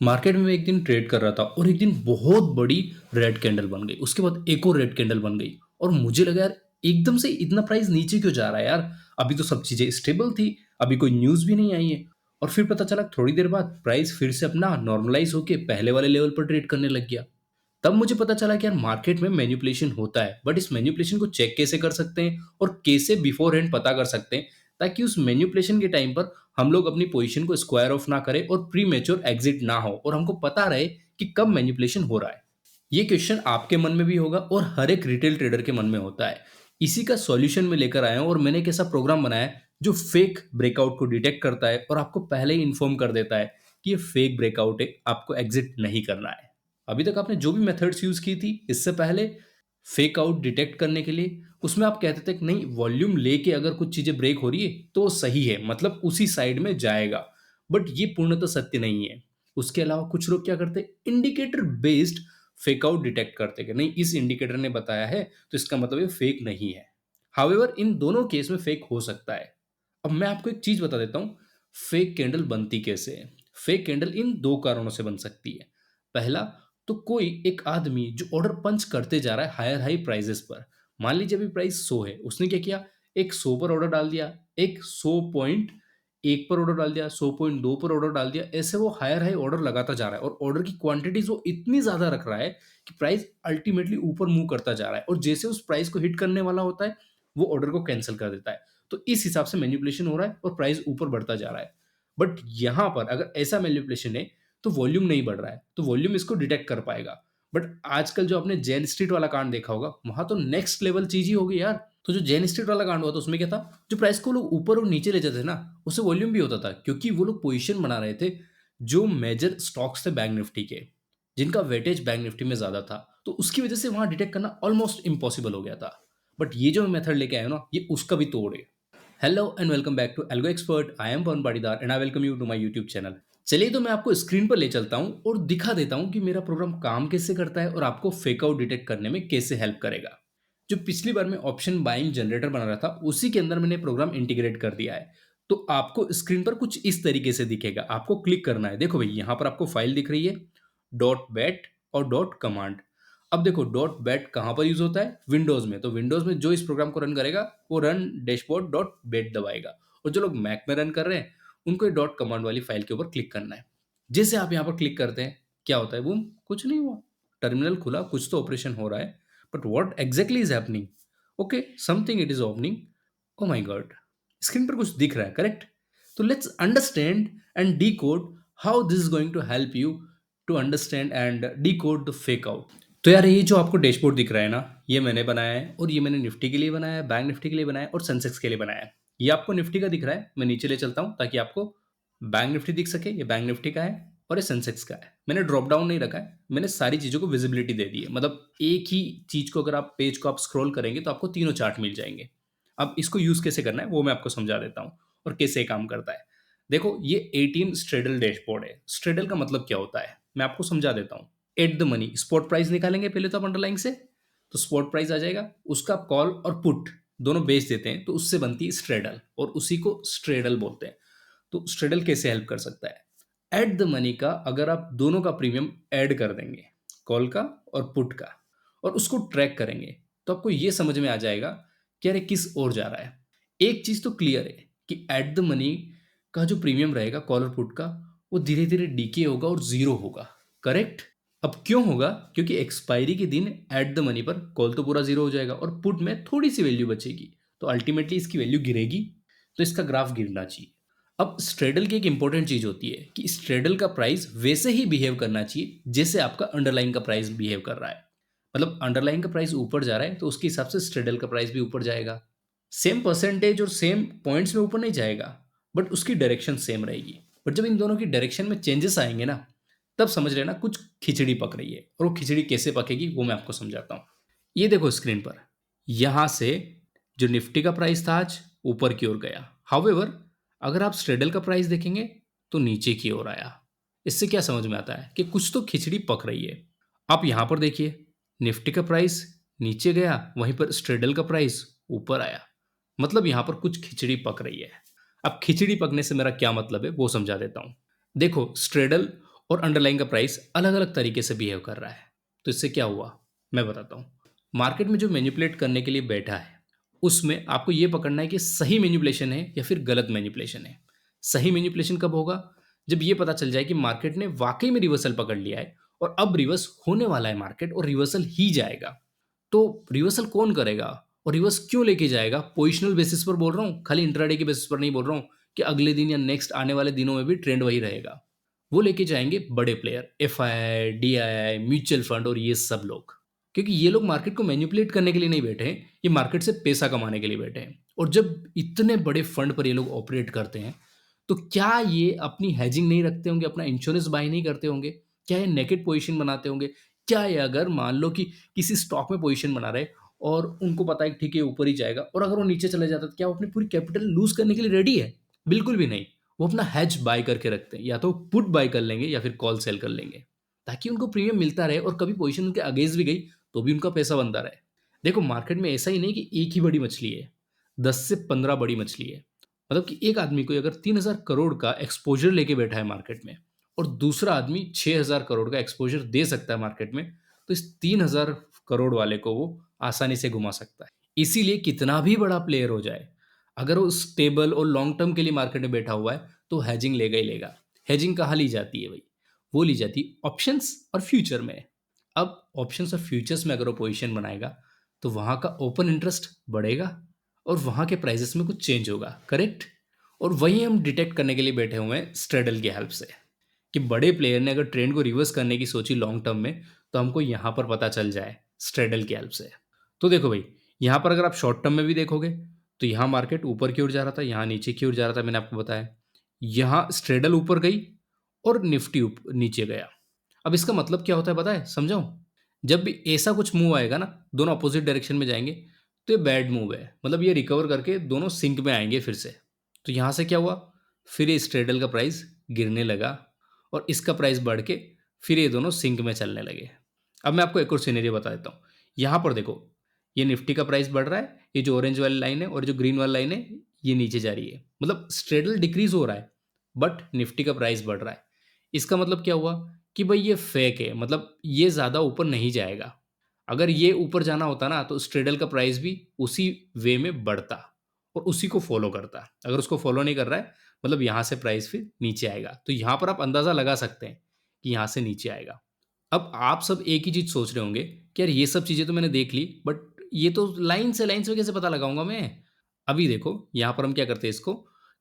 Market में मैं एक दिन ट्रेड कर रहा था और एक दिन बहुत बड़ी रेड कैंडल बन गई। उसके बाद एक और रेड कैंडल बन गई और मुझे लगा यार एकदम से इतना प्राइस नीचे क्यों जा रहा है यार? अभी तो सब चीज़ें स्टेबल थी, अभी कोई न्यूज़ भी नहीं आई है। और फिर पता चला थोड़ी देर बाद प्राइस फिर से अपना नॉर्मलाइज़ होके पहले वाले लेवल पर ट्रेड करने लग गया। तब मुझे पता चला कि यार मार्केट में मैनिपुलेशन होता है, बट इस मैनिपुलेशन को चेक कैसे कर सकते हैं और कैसे बिफोर हैंड पता कर सकते हैं ताकि उस मैनिपुलेशन के टाइम पर हम लोग अपनी पोजीशन को स्क्वायर ऑफ ना करें और प्री मैच्योर एग्जिट ना हो और हमको पता रहे कि कब मैनिपुलेशन हो रहा है। ये क्वेश्चन आपके मन में भी होगा और हर एक रिटेल ट्रेडर के मन में होता है। इसी का सॉल्यूशन मैं लेकर आया हूं और मैंने एक ऐसा प्रोग्राम बनाया है जो फेक ब्रेकआउट को डिटेक्ट करता है और आपको पहले ही इन्फॉर्म कर देता है कि ये फेक ब्रेकआउट है, आपको एग्जिट नहीं करना है। अभी तक आपने जो भी मेथड्स यूज की थी इससे पहले फेक आउट डिटेक्ट करने के लिए, उसमें आप कहते थे कि नहीं, वॉल्यूम लेके अगर कुछ चीजें ब्रेक हो रही है तो वो सही है, मतलब उसी साइड में जाएगा। बट ये पूर्णतः सत्य नहीं है। उसके अलावा कुछ लोग क्या करते, indicator based fake out detect करते कि नहीं, इस इंडिकेटर ने बताया है तो इसका मतलब ये फेक नहीं है। हाउएवर इन दोनों केस में फेक हो सकता है। अब मैं आपको एक चीज बता देता हूँ, फेक कैंडल बनती कैसे है। फेक कैंडल इन दो कारणों से बन सकती है। पहला, तो कोई एक आदमी जो ऑर्डर पंच करते जा रहा है हायर हाई प्राइजेस पर। मान लीजिए अभी प्राइस 100 है, उसने क्या किया, एक 100 पर ऑर्डर डाल दिया, एक 100.1 पर ऑर्डर डाल दिया, 100.2 पर ऑर्डर डाल दिया। ऐसे वो हायर हाई ऑर्डर लगाता जा रहा है और ऑर्डर की क्वांटिटीज वो इतनी ज्यादा रख रहा है कि प्राइस अल्टीमेटली ऊपर मूव करता जा रहा है और जैसे उस प्राइस को हिट करने वाला होता है वो ऑर्डर को कैंसिल कर देता है। तो इस हिसाब से मैनिपुलेशन हो रहा है और प्राइस ऊपर बढ़ता जा रहा है। बट यहां पर अगर ऐसा मैनिपुलेशन है तो वॉल्यूम नहीं बढ़ रहा है, तो वॉल्यूम इसको डिटेक्ट कर पाएगा। बट आजकल जो आपने जेन स्ट्रीट वाला कांड देखा होगा, वहां तो नेक्स्ट लेवल चीज ही होगी यार। तो जो जेन स्ट्रीट वाला कांड हुआ था उसमें क्या था, जो प्राइस को लोग ऊपर और नीचे ले जाते थे ना, उससे वॉल्यूम भी होता था क्योंकि वो लोग पोजीशन बना रहे थे जो मेजर स्टॉक्स थे बैंक निफ्टी के, जिनका वेटेज बैंक निफ्टी में ज्यादा था। तो उसकी वजह से वहां डिटेक्ट करना ऑलमोस्ट इम्पॉसिबल हो गया था। बट ये जो मेथड लेके आया ना, ये उसका भी तोड़ है। Hello and welcome back to Algo Expert. I am Pawan Patidar and I welcome you to my YouTube channel. चलिए तो मैं आपको स्क्रीन पर ले चलता हूं और दिखा देता हूं कि मेरा प्रोग्राम काम कैसे करता है और आपको फेक आउट डिटेक्ट करने में कैसे हेल्प करेगा। जो पिछली बार मैं ऑप्शन बाइंग जनरेटर बना रहा था उसी के अंदर मैंने प्रोग्राम इंटीग्रेट कर दिया है। तो आपको स्क्रीन पर कुछ इस तरीके से दिखेगा, आपको क्लिक करना है। देखो भाई, यहाँ पर आपको फाइल दिख रही है डॉट बैट और डॉट कमांड। अब देखो डॉट बैट कहाँ पर यूज होता है, विंडोज में। तो विंडोज में जो इस प्रोग्राम को रन करेगा वो रन डैशबोर्ड डॉट बैट दबाएगा, और जो लोग मैक में रन कर रहे हैं उनको ये डॉट कमांड वाली फाइल के ऊपर क्लिक करना है। जैसे आप यहाँ पर क्लिक करते हैं क्या होता है, बूम, कुछ नहीं हुआ। टर्मिनल खुला, कुछ तो ऑपरेशन हो रहा है, but what exactly is happening? Okay, something it is opening. Oh my God, screen पर कुछ दिख रहा है, करेक्ट? तो let's understand and decode how this is going to help you to understand and decode the fake out. तो यार ये जो आपको डैशबोर्ड दिख रहा है ना, ये मैंने बनाया है और ये मैंने निफ्टी के लिए बनाया है, बैंक निफ्टी के लिए बनाया है और सेंसेक्स के लिए बनाया है। ये आपको निफ्टी का दिख रहा है, मैं नीचे ले चलता हूँ ताकि आपको बैंक निफ्टी दिख सके। ये बैंक निफ्टी का है और ये सेंसेक्स का है। मैंने ड्रॉप डाउन नहीं रखा है, मैंने सारी चीज़ों को विजिबिलिटी दे दी है। मतलब एक ही चीज़ को अगर आप पेज को आप स्क्रॉल करेंगे तो आपको तीनों चार्ट मिल जाएंगे। अब इसको यूज़ कैसे करना है वो मैं आपको समझा देता हूँ और कैसे काम करता है। देखो ये 18 स्ट्रेडल डैशबोर्ड है। स्ट्रेडल का मतलब क्या होता है मैं आपको समझा देता हूँ। At the money, spot price निकालेंगे पहले तो आप अंडरलाइन से, तो स्पॉट प्राइस आ जाएगा, उसका कॉल और पुट दोनों बेच देते हैं तो उससे बनती है स्ट्रेडल और उसी को स्ट्रेडल बोलते हैं। तो स्ट्रेडल कैसे हेल्प कर सकता है, एट द मनी का अगर आप दोनों का प्रीमियम ऐड कर देंगे, कॉल का और पुट का, और उसको ट्रैक करेंगे तो आपको ये समझ में आ जाएगा कि अरे किस ओर जा रहा है। एक चीज तो क्लियर है कि एट द मनी का जो प्रीमियम रहेगा कॉल और पुट का, वो धीरे धीरे डीके होगा और जीरो होगा, करेक्ट? अब क्यों होगा, क्योंकि एक्सपायरी के दिन एट द मनी पर कॉल तो पूरा जीरो हो जाएगा और पुट में थोड़ी सी वैल्यू बचेगी, तो अल्टीमेटली इसकी वैल्यू गिरेगी, तो इसका ग्राफ गिरना चाहिए। अब स्ट्रेडल की एक इंपॉर्टेंट चीज होती है कि स्ट्रेडल का प्राइस वैसे ही बिहेव करना चाहिए जैसे आपका अंडरलाइन का प्राइस बिहेव कर रहा है। मतलब अंडरलाइन का प्राइस ऊपर जा रहा है तो उसके हिसाब से स्ट्रेडल का प्राइस भी ऊपर जाएगा। सेम परसेंटेज और सेम पॉइंट्स में ऊपर नहीं जाएगा, बट उसकी डायरेक्शन सेम रहेगी। बट जब इन दोनों की डायरेक्शन में चेंजेस आएंगे ना, तब समझ लेना कुछ खिचड़ी पक रही है। और वो खिचड़ी कैसे पकेगी वो मैं आपको समझाता हूँ। ये देखो स्क्रीन पर, यहां से जो निफ्टी का प्राइस था आज ऊपर की ओर गया। हाउएवर अगर आप स्ट्रेडल का प्राइस देखेंगे तो नीचे की ओर आया। इससे क्या समझ में आता है कि कुछ तो खिचड़ी पक रही है। आप यहां पर देखिए, निफ्टी का प्राइस नीचे गया, वहीं पर स्ट्रेडल का प्राइस ऊपर आया। मतलब यहां पर कुछ खिचड़ी पक रही है। अब खिचड़ी पकने से मेरा क्या मतलब है वो समझा देता हूं। देखो स्ट्रेडल और अंडरलाइन का प्राइस अलग-अलग तरीके से बिहेव कर रहा है। तो इससे क्या हुआ? मैं बताता हूँ। मार्केट में जो मैनिपुलेट करने के लिए बैठा है, उसमें आपको ये पकड़ना है कि सही मैनिपुलेशन है या फिर गलत मैनिपुलेशन है। सही मैनिपुलेशन कब होगा? जब ये पता चल जाए कि मार्केट ने वाक़ई में रिवर्सल पकड़ लिया है और अब रिवर्स होने वाला है मार्केट और रिवर्सल ही जाएगा। तो रिवर्सल कौन करेगा और रिवर्स क्यों लेके जाएगा? पोजिशनल बेसिस पर बोल रहा हूँ, खाली इंट्राडे के बेसिस पर नहीं बोल रहा हूँ कि अगले दिन या नेक्स्ट आने वाले दिनों में भी ट्रेंड वही रहेगा। वो लेके जाएँगे बड़े player, FII, DII, mutual fund और ये सब लोग। क्योंकि ये लोग मार्केट को मैनिपुलेट करने के लिए नहीं बैठे हैं, ये मार्केट से पैसा कमाने के लिए बैठे हैं। और जब इतने बड़े फंड पर ये लोग ऑपरेट करते हैं, तो क्या ये अपनी हेजिंग नहीं रखते होंगे, अपना इंश्योरेंस बाय नहीं करते होंगे? क्या ये नेकेड पोज़ीशन बनाते होंगे? क्या ये अगर मान लो कि किसी स्टॉक में पोज़ीशन बना रहे और उनको पता है कि ठीक है, ऊपर ही जाएगा और अगर वो नीचे चले जाता है, तो क्या वो अपनी पूरी कैपिटल लूज़ करने के लिए रेडी है? बिल्कुल भी नहीं। वो अपना हेज बाय करके रखते हैं, या तो पुट बाय कर लेंगे या फिर कॉल सेल कर लेंगे, ताकि उनको प्रीमियम मिलता रहे और कभी पोज़ीशन उनके अगेंस्ट भी गई, तो भी उनका पैसा बनता रहे। देखो मार्केट में ऐसा ही नहीं कि एक ही बड़ी मछली है, 10 से 15 बड़ी मछली है। मतलब कि एक आदमी कोई अगर 3,000 करोड़ का एक्सपोज़र लेके बैठा है मार्केट में और दूसरा आदमी 6,000 करोड़ का एक्सपोज़र दे सकता है मार्केट में, तो इस 3,000 करोड़ वाले को वो आसानी से घुमा सकता है। इसीलिए कितना भी बड़ा प्लेयर हो जाए, अगर वो स्टेबल और लॉन्ग टर्म के लिए मार्केट में बैठा हुआ है, तो हेजिंग लेगा ही लेगा। हेजिंग कहाँ ली जाती है भई? वो ली जाती है ऑप्शंस और फ्यूचर में। अब ऑप्शंस और फ्यूचर्स में अगर वो पोज़ीशन बनाएगा, तो वहाँ का ओपन इंटरेस्ट बढ़ेगा और वहाँ के प्राइसेज़ में कुछ चेंज होगा, करेक्ट? और वही हम डिटेक्ट करने के लिए बैठे हुए हैं स्ट्रैडल की हेल्प से, कि बड़े प्लेयर ने अगर ट्रेंड को रिवर्स करने की सोची लॉन्ग टर्म में, तो हमको यहाँ पर पता चल जाए स्ट्रैडल की हेल्प से। तो देखो भई, यहाँ पर अगर आप शॉर्ट टर्म में भी देखोगे, तो यहाँ मार्केट ऊपर की ओर जा रहा था, यहाँ नीचे की ओर जा रहा था, मैंने आपको बताया। यहाँ स्ट्रैडल ऊपर गई और निफ्टी नीचे गया। अब इसका मतलब क्या होता है पता है? समझाऊँ? जब भी ऐसा कुछ मूव आएगा ना, दोनों अपोज़िट डायरेक्शन में जाएँगे, तो ये बैड मूव है। मतलब ये रिकवर करके दोनों सिंक में आएँगे फिर से। तो यहाँ से क्या हुआ? फिर ये स्ट्रैडल का प्राइस गिरने लगा और इसका प्राइस बढ़ के फिर ये दोनों सिंक में चलने लगे। अब मैं आपको एक और सिनेरियो बता देता हूँ। यहाँ पर देखो, ये निफ्टी का प्राइस बढ़ रहा है, ये जो ऑरेंज वाली लाइन है और जो ग्रीन वाली लाइन है, ये नीचे जा रही है। मतलब स्ट्रैडल डिक्रीज़ हो रहा है, बट निफ्टी का प्राइस बढ़ रहा है। इसका मतलब क्या हुआ कि भई ये फेक है, मतलब ये ज़्यादा ऊपर नहीं जाएगा। अगर ये ऊपर जाना होता ना, तो स्ट्रैडल का प्राइस भी उसी वे में बढ़ता और उसी को फ़ॉलो करता। अगर उसको फ़ॉलो नहीं कर रहा है, मतलब यहाँ से प्राइस फिर नीचे आएगा। तो यहाँ पर आप अंदाज़ा लगा सकते हैं कि यहाँ से नीचे आएगा। अब आप सब एक ही चीज़ सोच रहे होंगे कि यार ये सब चीज़ें तो मैंने देख ली, बट ये तो लाइन से कैसे पता लगाऊँगा मैं? अभी देखो, यहाँ पर हम क्या करते हैं, इसको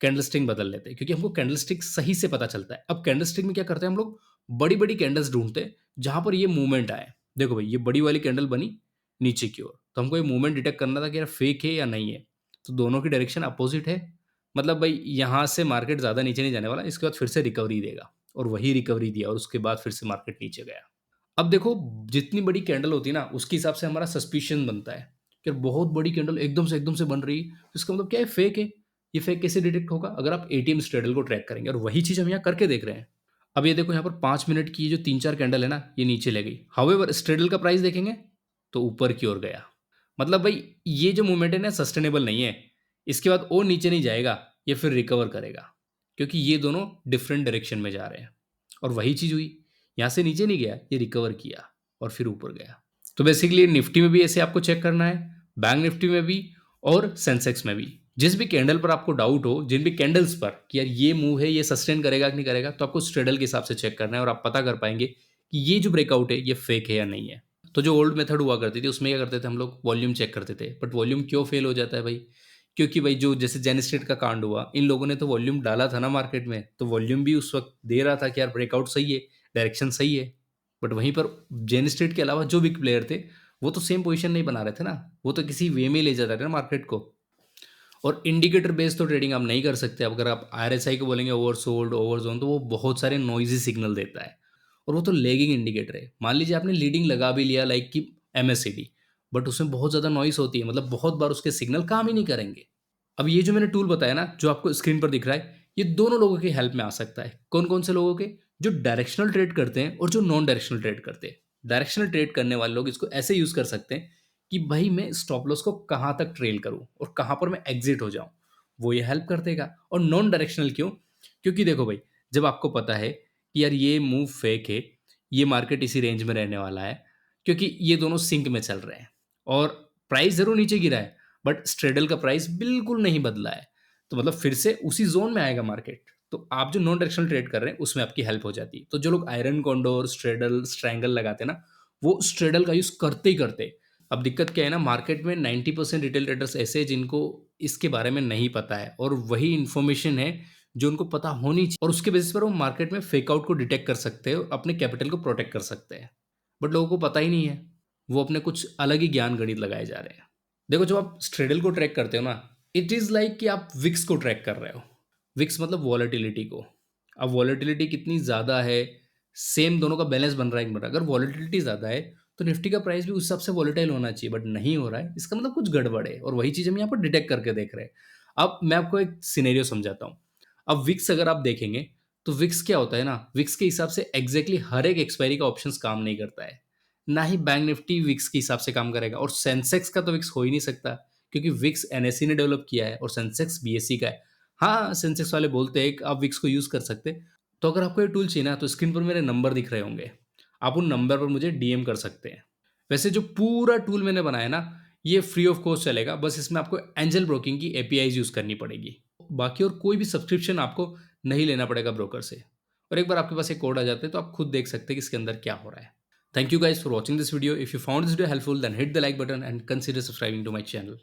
कैंडलस्टिक बदल लेते हैं, क्योंकि हमको कैंडलस्टिक सही से पता चलता है। अब कैंडलस्टिक में क्या करते हैं हम लोग, बड़ी-बड़ी कैंडल्स ढूँढते हैं, जहाँ पर ये मूवमेंट आए। देखो भई, ये बड़ी वाली कैंडल बनी नीचे की ओर, तो हमको ये मूवमेंट डिटेक्ट करना था कि यार फेक है या नहीं है। तो दोनों की डायरेक्शन अपोज़िट है, मतलब भई यहाँ से मार्केट ज़्यादा नीचे नहीं जाने वाला, इसके बाद फिर से रिकवरी देगा और वही रिकवरी दिया और उसके बाद फिर से मार्केट नीचे गया। अब देखो, जितनी बड़ी कैंडल होती है ना, उसके हिसाब से हमारा सस्पिशन बनता है कि बहुत बड़ी कैंडल एकदम से बन रही है, तो इसका मतलब क्या है, फेक है। ये फेक कैसे डिटेक्ट होगा? अगर आप एटीएम स्ट्रेडल को ट्रैक करेंगे, और वही चीज़ हम यहाँ करके देख रहे हैं। अब ये देखो, यहाँ पर 5 मिनट की ये जो 3-4 कैंडल है ना, ये नीचे ले गई। हाउएवर स्ट्रेडल का प्राइस देखेंगे, तो ऊपर की ओर गया। मतलब भाई, ये जो मूवमेंट है ना, सस्टेनेबल नहीं है। इसके बाद और नीचे नहीं जाएगा, ये फिर रिकवर करेगा, क्योंकि ये दोनों डिफरेंट डायरेक्शन में जा रहे हैं। और वही चीज़ हुई, यहाँ से नीचे नहीं गया, ये रिकवर किया और फिर ऊपर गया। तो बेसिकली निफ्टी में भी ऐसे आपको चेक करना है, बैंक निफ्टी में भी और सेंसेक्स में भी। जिस भी कैंडल पर आपको डाउट हो, जिन भी कैंडल्स पर कि यार ये मूव है, ये सस्टेन करेगा कि नहीं करेगा, तो आपको स्ट्रेडल के हिसाब से चेक करना है और आप पता कर पाएंगे कि ये जो ब्रेकआउट है, ये फेक है या नहीं है। तो जो ओल्ड मेथड हुआ करती थी, उसमें क्या करते थे हम लोग, वॉल्यूम चेक करते थे। बट वॉल्यूम क्यों फेल हो जाता है भाई? क्योंकि भाई जो जैसे जेन स्टेट का कांड हुआ, इन लोगों ने तो वॉल्यूम डाला था ना मार्केट में, तो वॉल्यूम भी उस वक्त दे रहा था कि यार ब्रेकआउट सही है, डायरेक्शन सही है। बट वहीं पर जेन स्टेट के अलावा जो बिग प्लेयर थे, वो तो सेम पोजीशन नहीं बना रहे थे ना, वो तो किसी वे में ले जा रहे थे ना मार्केट को। और इंडिकेटर बेस्ड तो ट्रेडिंग आप नहीं कर सकते। अब अगर आप आरएसआई को बोलेंगे ओवरसोल्ड, ओवरजोन, तो वो बहुत सारे नॉइज़ी सिग्नल देता है और वो तो लैगिंग इंडिकेटर है। मान लीजिए आपने लीडिंग लगा भी लिया, लाइक कि एमएससीडी, बट उसमें बहुत ज़्यादा नॉइज़ होती है, मतलब बहुत बार उसके सिग्नल काम ही नहीं करेंगे। अब ये जो मैंने टूल बताया ना, जो आपको स्क्रीन पर दिख रहा है, ये दोनों लोगों की हेल्प में आ सकता है। कौन-कौन से लोगों के? जो डायरेक्शनल ट्रेड करते हैं और जो नॉन डायरेक्शनल ट्रेड करते हैं। डायरेक्शनल ट्रेड करने वाले लोग इसको ऐसे यूज़ कर सकते हैं कि भाई मैं स्टॉप लॉस को कहाँ तक ट्रेल करूँ और कहाँ पर मैं एग्ज़िट हो जाऊँ। वो ये हेल्प कर देगा। और नॉन डायरेक्शनल क्यों? क्योंकि देखो भाई, जब आपको पता है कि यार ये मूव फेक है, ये मार्केट इसी रेंज में रहने वाला है, क्योंकि ये दोनों सिंक में चल रहे हैं और प्राइस ज़रूर नीचे गिरा है, बट स्ट्रेडल का प्राइस बिल्कुल नहीं बदला है। तो मतलब फिर से उसी ज़ोन में आएगा मार्केट। तो आप जो नॉन डायरेक्शनल ट्रेड कर रहे हैं, उसमें आपकी हेल्प हो जाती है। तो जो लोग आयरन कॉन्डोर, स्ट्रेडल, स्ट्रैंगल लगाते हैं ना, वो स्ट्रेडल का यूज़ करते ही करते। अब दिक्कत क्या है ना, मार्केट में 90% रिटेल ट्रेडर्स ऐसे हैं जिनको इसके बारे में नहीं पता है और वही इन्फॉर्मेशन है जो उनको पता होनी चाहिए और उसके बेसिस पर वो मार्केट में फेक आउट को डिटेक्ट कर सकते हैं और अपने कैपिटल को प्रोटेक्ट कर सकते हैं। बट लोगों को पता ही नहीं है। वो अपने कुछ अलग ही ज्ञान गणित लगाए जा रहे हैं। देखो जब आप स्ट्रेडल को ट्रैक करते हो ना, इट इज़ लाइक कि आप विक्स को ट्रैक कर रहे हो। विक्स मतलब वॉलेटिलिटी को। अब वॉलेटिलिटी कितनी ज़्यादा है, सेम दोनों का बैलेंस बन रहा है एक मिनट। अगर वॉलेटिलिटी ज़्यादा है तो निफ्टी का प्राइस भी उस हिसाब से वॉलेटाइल होना चाहिए, बट नहीं हो रहा है, इसका मतलब कुछ गड़बड़ है और वही चीज़ हम यहाँ पर डिटेक्ट करके देख रहे हैं। अब मैं आपको एक सिनेरियो समझाता हूँ। अब विक्स अगर आप देखेंगे तो विक्स क्या होता है ना, विक्स के हिसाब से एग्जैक्टली हर एक एक्सपायरी का ऑप्शंस काम नहीं करता है। ना ही बैंक निफ्टी विक्स के हिसाब से काम करेगा और सेंसेक्स का तो विक्स हो ही नहीं सकता, क्योंकि विक्स एनएसई ने डेवलप किया है और सेंसेक्स बीएसई का है। हाँ, सेंसेक्स वाले बोलते हैं कि आप विक्स को यूज़ कर सकते हैं। तो अगर आपको ये टूल चाहिए ना, तो स्क्रीन पर मेरे नंबर दिख रहे होंगे। आप उन नंबर पर मुझे डीएम कर सकते हैं। वैसे जो पूरा टूल मैंने बनाया है ना, ये फ्री ऑफ कॉस्ट चलेगा, बस इसमें आपको एंजल ब्रोकिंग की एपीआईज़ यूज़ करनी पड़ेगी। बाकी और कोई भी सब्सक्रिप्शन आपको नहीं लेना पड़ेगा ब्रोकर से। और एक बार आपके पास एक कोड आ जाता है तो आप खुद देख सकते हैं कि इसके अंदर क्या हो रहा है। Thank you guys for watching this video. If you found this video helpful, then hit the like button and consider subscribing to my channel.